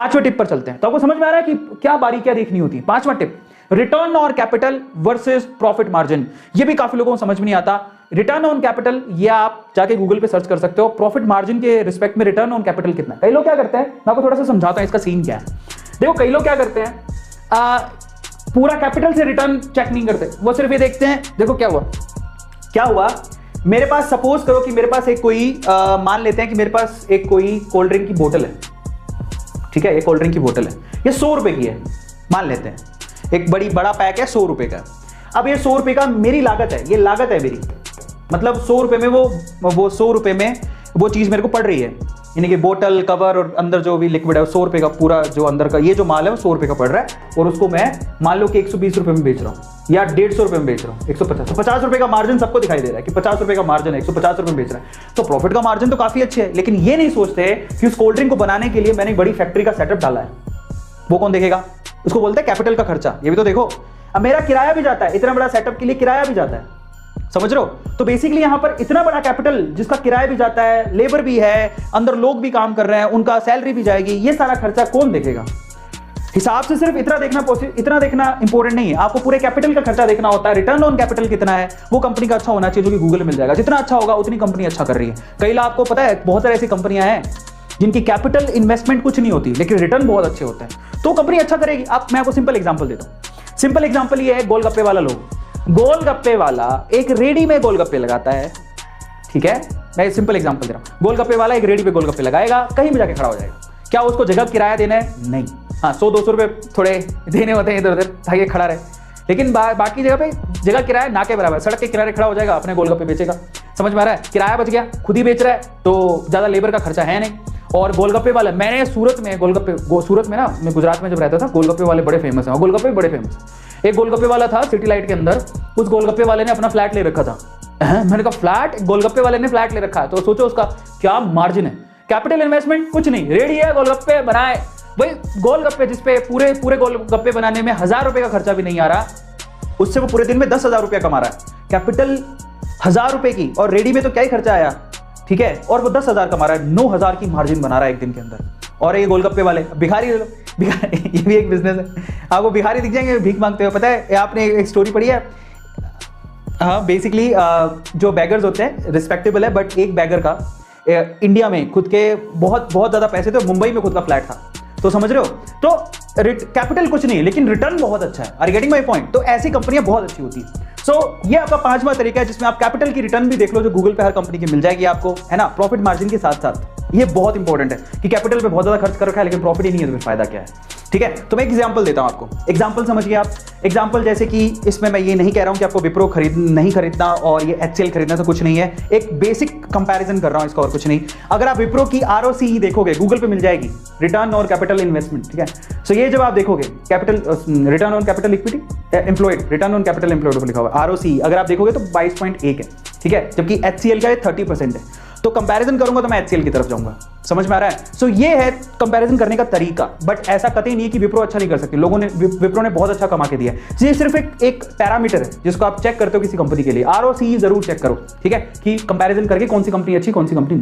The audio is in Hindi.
पांचवें टिप पर चलते हैं। तो आपको समझ में आ रहा है कि क्या बारीकियां देखनी होती है। पांचवा tip, return on capital versus profit margin. ये भी काफी लोगों को समझ में नहीं आता। रिटर्न ऑन कैपिटल, ये आप जाके गूगल पे सर्च कर सकते हो। प्रॉफिट मार्जिन के रिस्पेक्ट में रिटर्न ऑन कैपिटल कितना है। कई लोग क्या करते हैं, मैं आपको थोड़ा सा समझाता हूं इसका सीन क्या है। देखो कई लोग क्या करते हैं, पूरा कैपिटल से रिटर्न चेक नहीं करते, वो सिर्फ ये देखते हैं। देखो क्या हुआ, मेरे पास सपोज करो कि मेरे पास एक कोई मान लेते हैं कि मेरे पास एक कोई कोल्ड ड्रिंक की बोतल है, ठीक है, एक कोल्ड ड्रिंक की बोतल है, ये 100 रुपए की है मान लेते हैं, एक बड़ा पैक है 100 रुपए का। अब ये 100 रुपए का मेरी लागत है, ये लागत है मेरी, मतलब 100 रुपए में वो 100 रुपए में वो चीज मेरे को पड़ रही है, यानी कि बोतल कवर और अंदर जो भी लिक्विड है 100 रुपए का, पूरा जो अंदर का ये जो माल है वो 100 रुपए का पड़ रहा है, और उसको मैं मान लो कि 120 रुपए में बेच रहा हूँ या 150 रुपए में बेच रहा हूँ, 150 रुपए का मार्जिन सबको दिखाई दे रहा है कि 50 रुपए का मार्जिन है, 150 रुपए में बेच रहा है, तो प्रॉफिट का मार्जिन तो काफी अच्छे है। लेकिन ये नहीं सोचते कि उस कोल्ड ड्रिंक को बनाने के लिए मैंने एक बड़ी फैक्ट्री का सेटअप डाला है, वो कौन देखेगा, उसको बोलते हैं कैपिटल का खर्चा। ये भी तो देखो, अब मेरा किराया भी जाता है, इतना बड़ा सेटअप के लिए किराया भी जाता है, समझ रहे हो। तो बेसिकली यहां पर इतना बड़ा कैपिटल जिसका किराया भी जाता है, लेबर भी है, अंदर लोग भी काम कर रहे हैं, उनका सैलरी भी जाएगी, ये सारा खर्चा कौन देखेगा। हिसाब से सिर्फ इतना देखना इंपॉर्टेंट नहीं है, आपको पूरे कैपिटल का खर्चा देखना होता है। रिटर्न ऑन कैपिटल कितना है, वो कंपनी का अच्छा होना चाहिए, जो कि गूगल में मिल जाएगा। जितना अच्छा होगा उतनी कंपनी अच्छा कर रही है। कई लोग आपको पता है बहुत सारी ऐसी कंपनियां हैं जिनकी कैपिटल इन्वेस्टमेंट कुछ नहीं होती लेकिन रिटर्न बहुत अच्छे होते हैं, तो कंपनी अच्छा करेगी। मैं आपको सिंपल एग्जांपल देता हूं। सिंपल एग्जांपल ये है, गोलगप्पे वाला लोग, गोलगप्पे वाला एक रेडी में गोलगप्पे लगाता है, ठीक है, मैं सिंपल एग्जांपल दे रहा हूं। गोलगप्पे वाला एक रेडी पे गोलगप्पे लगाएगा, कहीं भी जाके खड़ा हो जाएगा, क्या उसको जगह किराया देना है? नहीं। हाँ, 100-200 रुपए थोड़े देने होते हैं इधर उधर ताकि खड़ा रहे, लेकिन बाकी जगह पे जगह किराया ना के बराबर, सड़क के किनारे खड़ा हो जाएगा, अपने गोलगप्पे बेचेगा। समझ में आ रहा है, किराया बच गया, खुद ही बेच रहा है, तो ज्यादा लेबर का खर्चा है नहीं। और गोलगप्पे वाला, मैंने सूरत में ना, मैं गुजरात में जब रहता था, गोलगप्पे वाले बड़े फेमस हैं, गोलगप्पे बड़े फेमस। एक गोलगप्पे वाला था सिटी लाइट के अंदर, उस गोलगप्पे वाले ने अपना फ्लैट ले रखा था। मैंने कहा फ्लैट, गोलगप्पे वाले ने फ्लैट ले रखा है, तो सोचो उसका क्या मार्जिन है। कैपिटल इन्वेस्टमेंट कुछ नहीं, रेडी है, गोलगप्पे बनाए, भाई गोलगप्पे जिसपे पूरे गोलगप्पे बनाने में 1000 रुपए का खर्चा भी नहीं आ रहा, उससे वो पूरे दिन में 10,000 रुपया कमा रहा है। कैपिटल 1000 रुपए की, और रेडी में तो क्या ही खर्चा आया, ठीक है, और वो 10,000 कमा रहा है, 9,000 की मार्जिन बना रहा है एक दिन के अंदर। और ये गोलगप्पे वाले भिखारी, ये भी एक बिजनेस है। आपको भिखारी दिख जाएंगे भीख मांगते हो, पता है आपने एक स्टोरी पढ़ी है। हाँ, बेसिकली जो बैगर्स होते हैं रिस्पेक्टेबल है, बट एक बैगर का इंडिया में खुद के बहुत ज्यादा पैसे थे, मुंबई में खुद का फ्लैट था, तो समझ रहे हो। तो कैपिटल कुछ नहीं लेकिन रिटर्न बहुत अच्छा है। Are getting my point. तो ऐसी कंपनियां बहुत अच्छी होती है। ये आपका 5वां तरीका है जिसमें आप कैपिटल की रिटर्न भी देख लो, जो गूगल पे हर कंपनी की मिल जाएगी आपको, है ना, प्रॉफिट मार्जिन के साथ साथ। ये बहुत इंपॉर्टेंट है कि कैपिटल पे बहुत ज्यादा खर्च कर रखा है लेकिन प्रॉफिट ही नहीं है, तो फिर फायदा क्या है, ठीक है। तो मैं एक एग्जांपल देता हूं आपको, एग्जांपल समझिए आप। एग्जांपल जैसे कि इसमें मैं ये नहीं कह रहा हूं कि आपको विप्रो नहीं खरीदना और ये HCL खरीदना, तो कुछ नहीं है, एक बेसिक कंपैरिजन कर रहा हूं इसका, और कुछ नहीं। अगर आप विप्रो की ROCE देखोगे, गूगल पे मिल जाएगी, रिटर्न और कैपिटल इन्वेस्टमेंट, ठीक है। सो ये जब आप देखोगे capital, return on capital equity employed, return on capital employed लिखा हुआ ROCE, अगर आप देखोगे तो 22.1 है, ठीक है, जबकि HCL का 30% है। तो कंपैरिजन करूंगा तो मैं HCL की तरफ जाऊंगा, समझ में आ रहा है। सो ये है कंपैरिजन करने का तरीका, बट ऐसा कतई नहीं है कि विप्रो अच्छा नहीं कर सकती। विप्रो ने बहुत अच्छा कमा के दिया है। ये सिर्फ एक पैरामीटर है जिसको आप चेक करते हो किसी कंपनी के लिए। ROCE जरूर चेक करो, ठीक है, कि कंपैरिजन करके कौन सी कंपनी अच्छी, कौन सी कंपनी